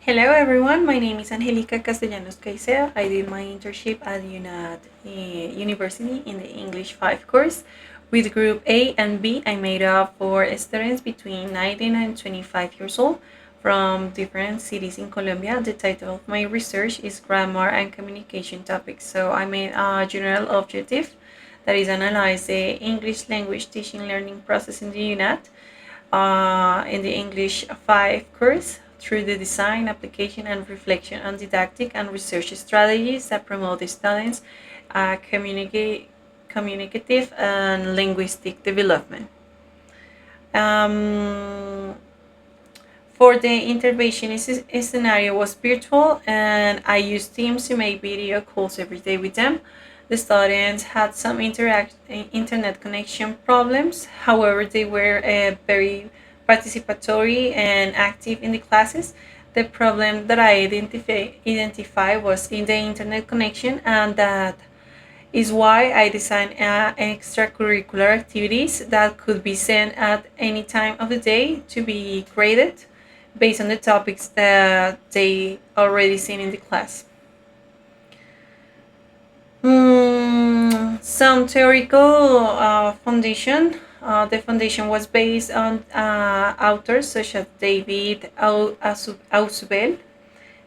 Hello everyone, my name is Angelica Castellanos Caicedo. I did my internship at UNAD University in the English 5 course. With Group A and B, I made up for students between 19 and 25 years old from different cities in Colombia. The title of my research is Grammar and Communication Topics. So I made a general objective that is analyze the English language teaching learning process in the UNAD in the English 5 course through the design, application, and reflection on didactic and research strategies that promote the students' communicative and linguistic development. Um, for the intervention scenario was virtual, and I used Teams to make video calls every day with them. The students had some internet connection problems. However, they were very participatory and active in the classes. The problem that I identify was in the internet connection, and that is why I designed extracurricular activities that could be sent at any time of the day to be graded based on the topics that they already seen in the class. Some theoretical foundation. The foundation was based on authors such as David Ausubel,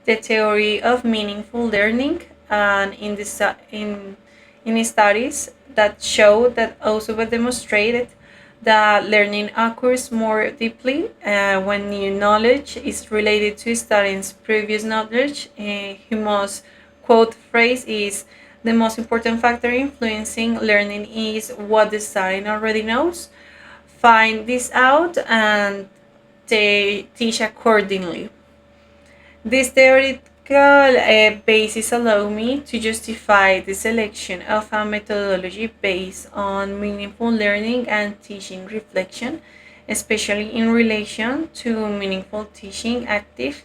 the theory of meaningful learning, and in studies that show that Ausubel demonstrated that learning occurs more deeply when new knowledge is related to students' previous knowledge. Humo's quote phrase is, "The most important factor influencing learning is what the student already knows. Find this out and they teach accordingly." This theoretical basis allow me to justify the selection of a methodology based on meaningful learning and teaching reflection, especially in relation to meaningful teaching, active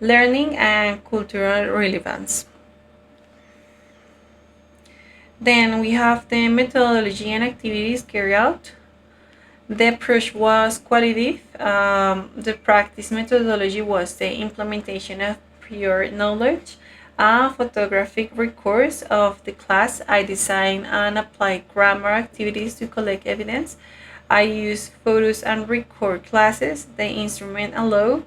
learning, and cultural relevance. Then we have the methodology and activities carried out. The approach was qualitative. The practice methodology was the implementation of prior knowledge, a photographic records of the class. I designed and applied grammar activities to collect evidence. I use photos and record classes. The instrument allow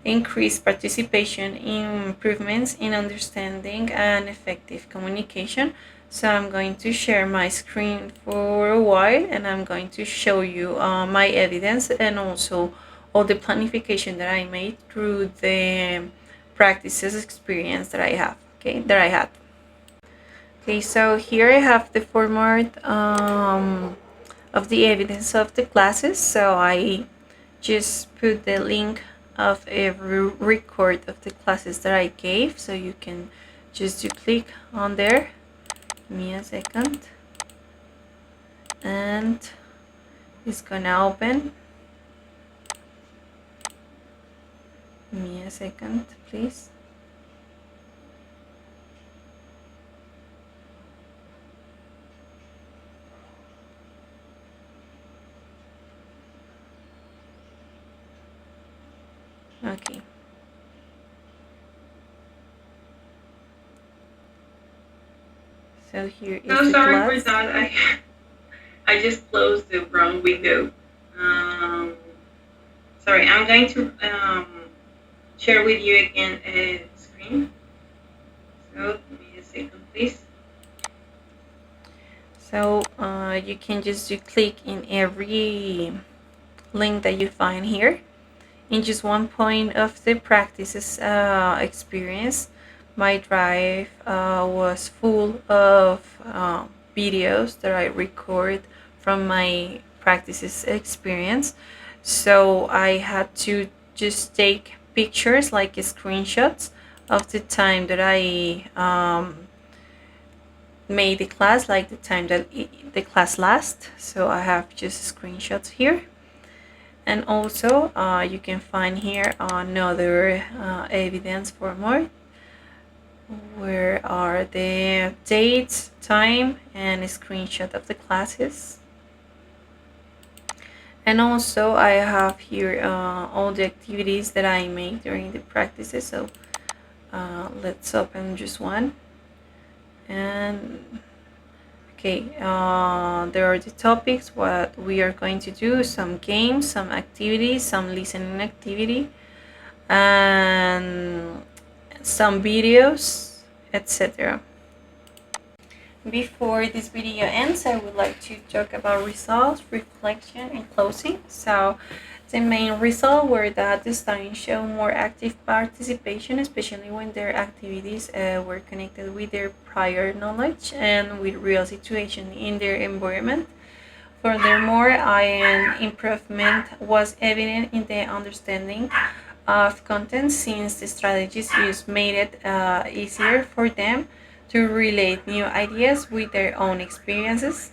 increased participation in improvements in understanding and effective communication. So I'm going to share my screen for a while, and I'm going to show you my evidence and also all the planification that I made through the practices experience that I have. Okay, that I had. Okay, so here I have the format of the evidence of the classes. So I just put the link of every record of the classes that I gave, so you can just do click on there. Give me a second, and it's gonna open. Give me a second, please. Okay. So here is So the sorry for class. that. I just closed the wrong window. Um, Sorry, I'm going to share with you again a screen. So give me a second, please. So you can just do click in every link that you find here. In just one point of the practices experience, my drive was full of videos that I record from my practices experience. So I had to just take pictures, like screenshots of the time that I made the class, like the time that the class lasts. So I have just screenshots here. And also you can find here another evidence for more, where are the dates, time, and a screenshot of the classes. And also I have here all the activities that I make during the practices. So let's open just one. And okay, there are the topics, what we are going to do, some games, some activities, some listening activity, and some videos, etc. Before this video ends, I would like to talk about results, reflection, and closing. So the main result were that the studies show more active participation, especially when their activities were connected with their prior knowledge and with real situations in their environment. Furthermore, an improvement was evident in the understanding of content since the strategies used made it easier for them to relate new ideas with their own experiences.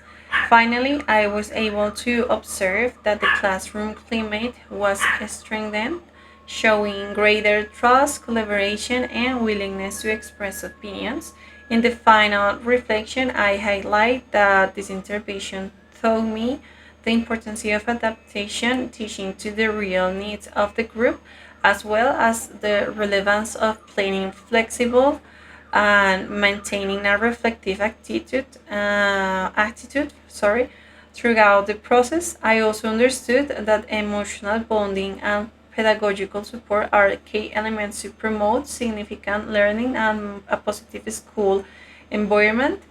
Finally, I was able to observe that the classroom climate was strengthened, showing greater trust, collaboration, and willingness to express opinions. In the final reflection, I highlight that this intervention taught me the importance of adaptation, teaching to the real needs of the group, as well as the relevance of planning flexible and maintaining a reflective attitude throughout the process. I also understood that emotional bonding and pedagogical support are key elements to promote significant learning and a positive school environment.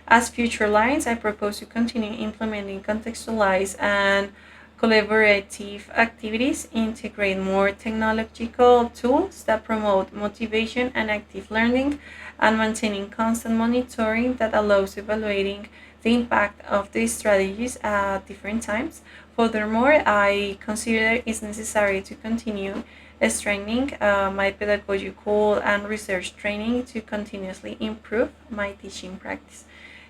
As future lines, I propose to continue implementing contextualized and collaborative activities, integrate more technological tools that promote motivation and active learning, and maintaining constant monitoring that allows evaluating the impact of these strategies at different times. Furthermore, I consider it's necessary to continue strengthening my pedagogical and research training to continuously improve my teaching practice.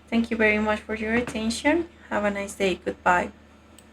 Thank you very much for your attention. Have a nice day. Goodbye.